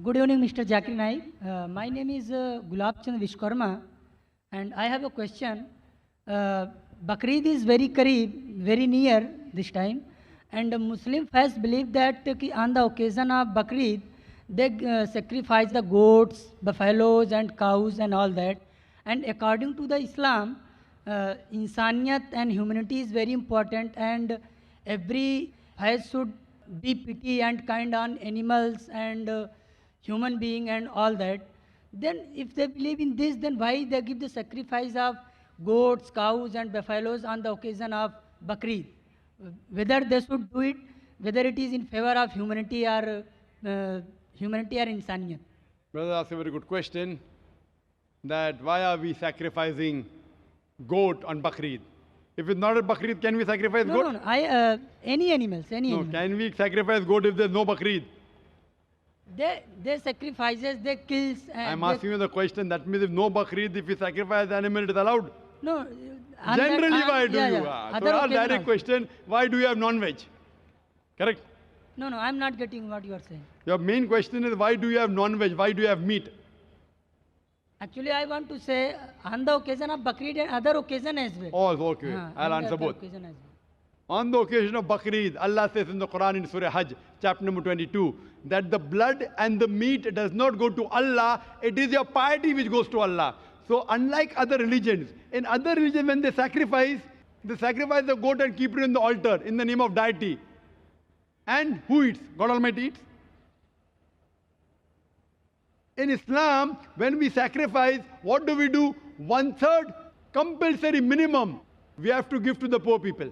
Good evening, Mr. Zakir Naik. My name is Gulab Chand Vishkarma, and I have a question. Bakrid is very Kareeb, very near this time, and Muslim faith believe that on the occasion of Bakrid, they sacrifice the goats, buffaloes, and cows, and all that. And according to the Islam, insaniyat and humanity is very important, and every faith should be pity and kind on animals and human being and all that. Then if they believe in this, then why they give the sacrifice of goats, cows and buffaloes on the occasion of Bakrid? Whether they should do it, whether it is in favor of humanity or insaniyat. Brother asked a very good question, that why are we sacrificing goat on Bakrid? If it's not a Bakrid, can we sacrifice goat? No. Any animals, any No, animals. can we sacrifice goat if there's no Bakrid? They sacrifices, they kills. I'm asking you the question, that means if no Bakrid, if we sacrifice the animal, it is allowed? No. Generally, why do you? Other So our occasion direct also. question, why do you have non-veg? Correct? No, I'm not getting what you are saying. Your main question is, why do you have non-veg? Why do you have meat? Actually, I want to say on the occasion of Bakrid and other occasion as well. Oh, okay. Haan, I'll on the answer other both. occasion as well. On the occasion of Bakrid, Allah says in the Quran in Surah Hajj, chapter number 22, that the blood and the meat does not go to Allah, it is your piety which goes to Allah. So unlike other religions, in other religions when they sacrifice the goat and keep it in the altar in the name of deity. And who eats? God Almighty eats. In Islam, when we sacrifice, what do? 1/3 compulsory minimum we have to give to the poor people.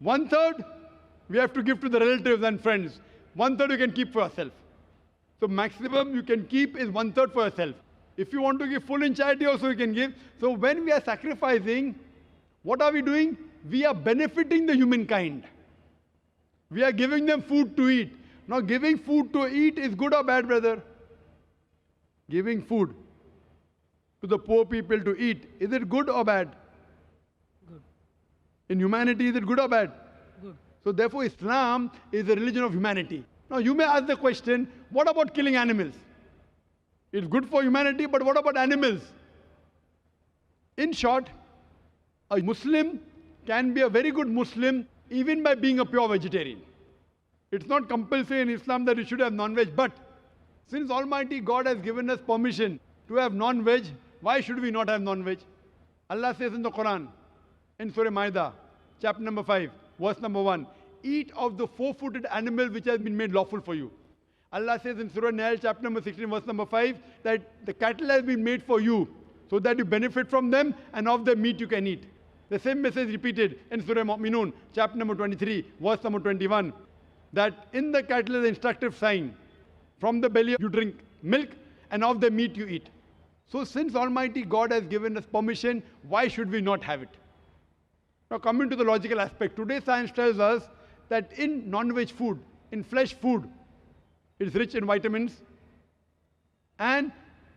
1/3 we have to give to the relatives and friends. 1/3 you can keep for yourself. So maximum you can keep is 1/3 for yourself. If you want to give full in charity also you can give. So when we are sacrificing, what are we doing? We are benefiting the humankind. We are giving them food to eat. Now giving food to eat is good or bad, brother? Giving food to the poor people to eat, is it good or bad? Good. In humanity, is it good or bad? Good. So therefore, Islam is a religion of humanity. Now you may ask the question, what about killing animals? It's good for humanity, but what about animals? In short, a Muslim can be a very good Muslim even by being a pure vegetarian. It's not compulsory in Islam that you should have non-veg, but since Almighty God has given us permission to have non-veg, why should we not have non-veg? Allah says in the Quran, in Surah Ma'idah, chapter number 5, verse number 1, eat of the four-footed animal which has been made lawful for you. Allah says in Surah Nahl, chapter number 16, verse number 5, that the cattle has been made for you, so that you benefit from them, and of the meat you can eat. The same message repeated in Surah Mu'minun, chapter number 23, verse number 21, that in the cattle is an instructive sign. From the belly you drink milk, and of the meat you eat. So since Almighty God has given us permission, why should we not have it? Now coming to the logical aspect, today science tells us that in non-veg food, in flesh food, it is rich in vitamins, and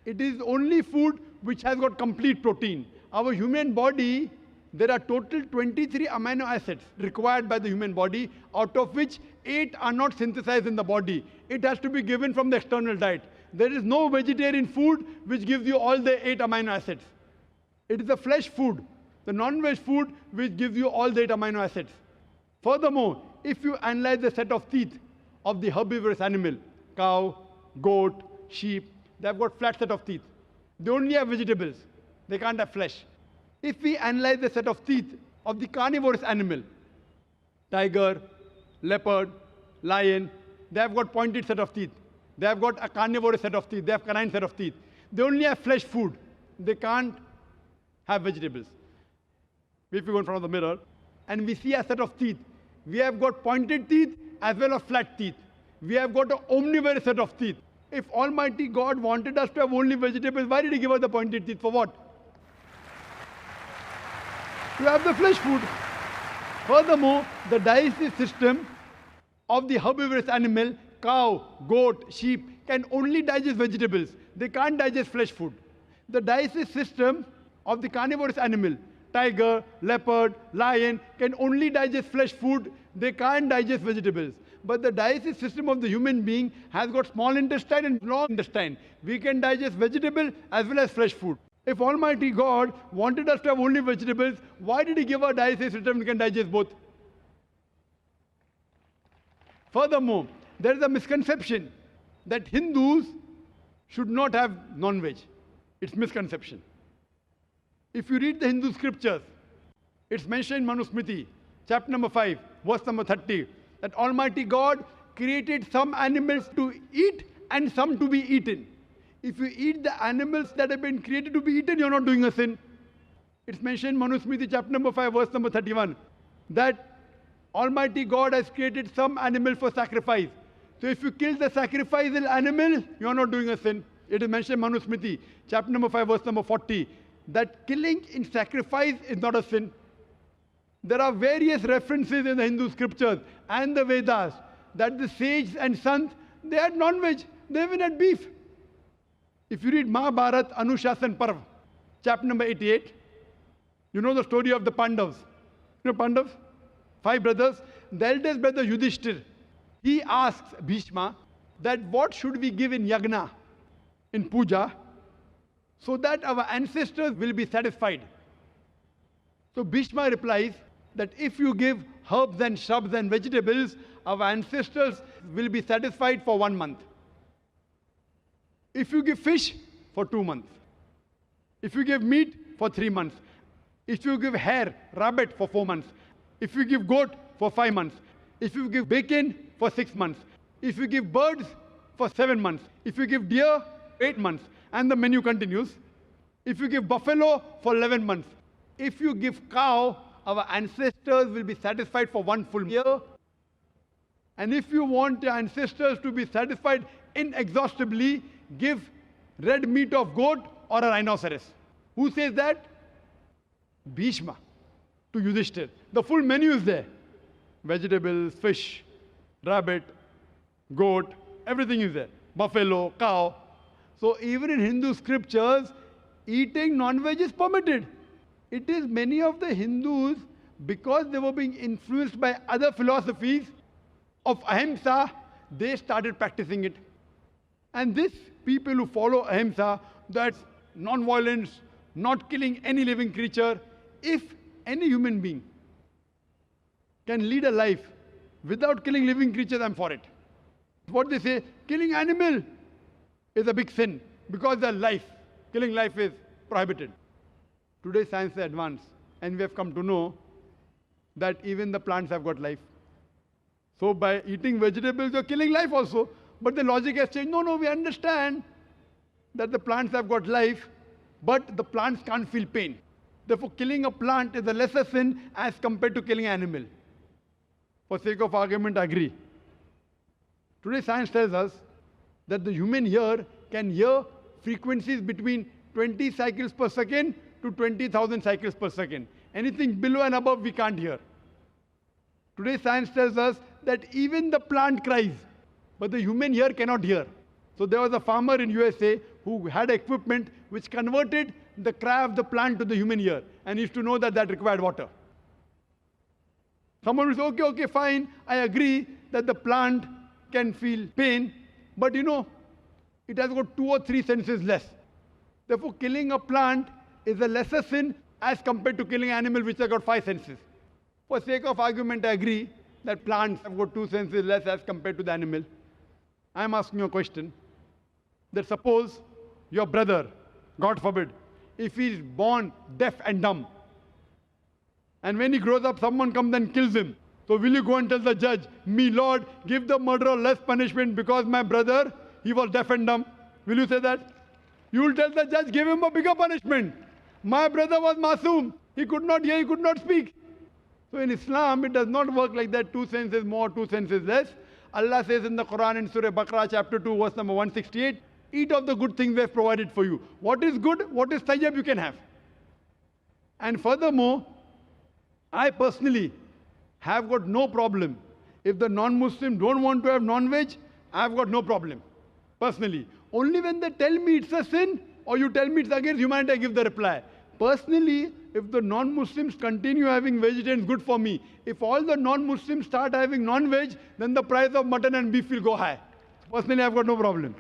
it is only food which has got complete protein. Our human body, there are total 23 amino acids required by the human body, out of which 8 are not synthesized in the body. It has to be given from the external diet. There is no vegetarian food which gives you all the 8 amino acids. It is the flesh food, the non-veg food, which gives you all the 8 amino acids. Furthermore, if you analyze the set of teeth of the herbivorous animal, cow, goat, sheep, they have got flat set of teeth. They only have vegetables. They can't have flesh. If we analyze the set of teeth of the carnivorous animal, tiger, leopard, lion, they have got pointed set of teeth. They have got a carnivorous set of teeth. They have canine set of teeth. They only have flesh food. They can't have vegetables. If we go in front of the mirror and we see a set of teeth, we have got pointed teeth as well as flat teeth. We have got an omnivorous set of teeth. If Almighty God wanted us to have only vegetables, why did He give us the pointed teeth? For what? To have the flesh food. Furthermore, the digestive system of the herbivorous animal, cow, goat, sheep, can only digest vegetables. They can't digest flesh food. The digestive system of the carnivorous animal, tiger, leopard, lion, can only digest flesh food. They can't digest vegetables. But the digestive system of the human being has got small intestine and long intestine. We can digest vegetable as well as fresh food. If Almighty God wanted us to have only vegetables, why did He give our digestive system we can digest both? Furthermore, there is a misconception that Hindus should not have non-veg. It's misconception. If you read the Hindu scriptures, it's mentioned in Manusmriti, chapter number 5, verse number 30, that Almighty God created some animals to eat and some to be eaten. If you eat the animals that have been created to be eaten, you're not doing a sin. It's mentioned in Manusmriti, chapter number 5, verse number 31, that Almighty God has created some animal for sacrifice. So if you kill the sacrificial animal, you are not doing a sin. It is mentioned in Manusmriti, chapter number 5, verse number 40, that killing in sacrifice is not a sin. There are various references in the Hindu scriptures and the Vedas that the sages and sons, they had non-veg, they even had beef. If you read Mahabharat Anushasan Parv, chapter number 88, you know the story of the Pandavas. You know Pandavas? 5 brothers. The eldest brother Yudhishthir, he asks Bhishma that what should we give in yagna, in puja, so that our ancestors will be satisfied. So Bhishma replies that if you give herbs and shrubs and vegetables, our ancestors will be satisfied for 1 month. If you give fish, for 2 months. If you give meat, for 3 months. If you give hare, rabbit, for 4 months. If you give goat, for 5 months. If you give bacon, for 6 months. If you give birds, for 7 months. If you give deer, 8 months. And the menu continues. If you give buffalo, for 11 months. If you give cow, our ancestors will be satisfied for 1 full year. And if you want your ancestors to be satisfied inexhaustibly, give red meat of goat or a rhinoceros. Who says that? Bhishma to Yudhishthir. The full menu is there. Vegetables, fish, rabbit, goat, everything is there. Buffalo, cow. So even in Hindu scriptures, eating non-veg is permitted. It is many of the Hindus, because they were being influenced by other philosophies of ahimsa, they started practicing it. And this people who follow ahimsa, that's non-violence, not killing any living creature, if any human being can lead a life without killing living creatures, I'm for it. What they say, killing animal is a big sin because their life, killing life is prohibited. Today science is advanced and we have come to know that even the plants have got life. So by eating vegetables, you're killing life also. But the logic has changed. No, we understand that the plants have got life, but the plants can't feel pain. Therefore, killing a plant is a lesser sin as compared to killing an animal. For sake of argument, I agree. Today science tells us that the human ear can hear frequencies between 20 cycles per second to 20,000 cycles per second. Anything below and above we can't hear. Today science tells us that even the plant cries, but the human ear cannot hear. So there was a farmer in USA who had equipment which converted the cry of the plant to the human ear, and used to know that that required water. Someone will say, okay, fine, I agree that the plant can feel pain, but it has got 2 or 3 senses less. Therefore, killing a plant is a lesser sin as compared to killing an animal which has got 5 senses. For sake of argument, I agree that plants have got 2 senses less as compared to the animal. I am asking you a question. That suppose your brother, God forbid, if he is born deaf and dumb, and when he grows up, someone comes and kills him. So will you go and tell the judge, me Lord, give the murderer less punishment because my brother, he was deaf and dumb? Will you say that? You will tell the judge, give him a bigger punishment. My brother was masoom. He could not hear, he could not speak. So in Islam, it does not work like that. 2 senses more, 2 senses less. Allah says in the Quran in Surah Baqarah chapter 2 verse number 168, eat of the good things we have provided for you. What is good, what is tayyib you can have. And furthermore, I personally have got no problem. If the non-Muslim don't want to have non-veg, I've got no problem. Personally. Only when they tell me it's a sin or you tell me it's against humanity, I give the reply. Personally, if the non-Muslims continue having vegetarians, good for me. If all the non-Muslims start having non-veg, then the price of mutton and beef will go high. Personally, I've got no problem.